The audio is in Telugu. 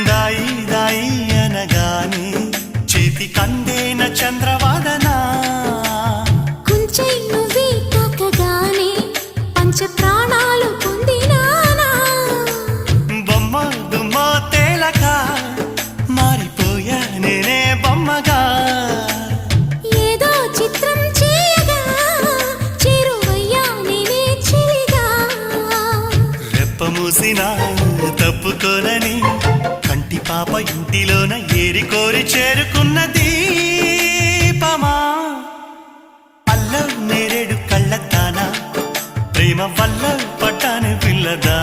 దాయి దాయి అనగానే చేతి కందేన చంద్రవాదనా కుంచై నువ్వే తాకగానే పంచ ప్రాణాలు పొందినానా బొమ్మ దుమ్మ తేలక మారిపోయా నేనే బొమ్మగా ఏదో చిత్రం చేయగా చేరువయ్యా నేనే చెలిగా రెప్ప మూసినా తప్పుకోనని కంటి పాప ఇంటిలోన ఏరి కోరి చేరుకున్న దీపమా అల్లం నేరేడు కళ్ళతానా ప్రేమ వల్ల పట్టాను పిల్లదా